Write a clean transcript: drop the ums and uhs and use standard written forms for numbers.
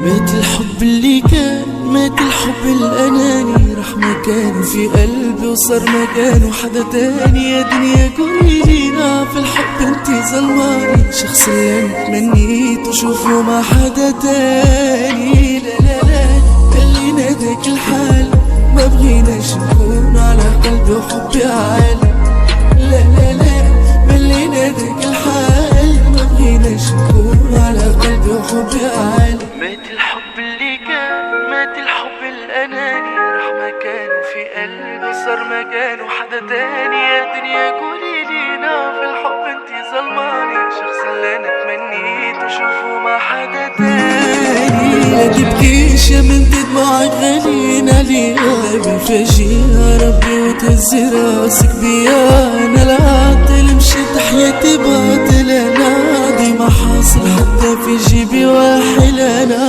مات الحب اللي كان، مات الحب الأناني، راح مكانه في قلبي وصار مكانه حدا تاني. يا دنيا قولي لينا في الحب انتي ظلماني، شخص اللي انا تمنيت وشوفه مع حدا تاني. لا لا لا خلينا ذاك الحال، ما بغيناش نكون على قلبي وحبي عالي. لا لا لا ملينا ذاك الحال، ما بغيناش نكون على قلبي وحبي عالي. مات الحب اللي كان، مات الحب الأناني، راح مكانه في قلبي صار مكانه حدا تاني. يا دنيا قولي لينا في الحب انتي ظلماني، شخص اللي انا تمنيت وشوفه مع حدا تاني. لا تبكيش يا بنت دموعك غاليين عليها، بفاجئها ربي وتهز راسك بيا. انا العاطل مشيت حياتي باطل، انا دي ما حاصل حتى في جيبي واحل. انا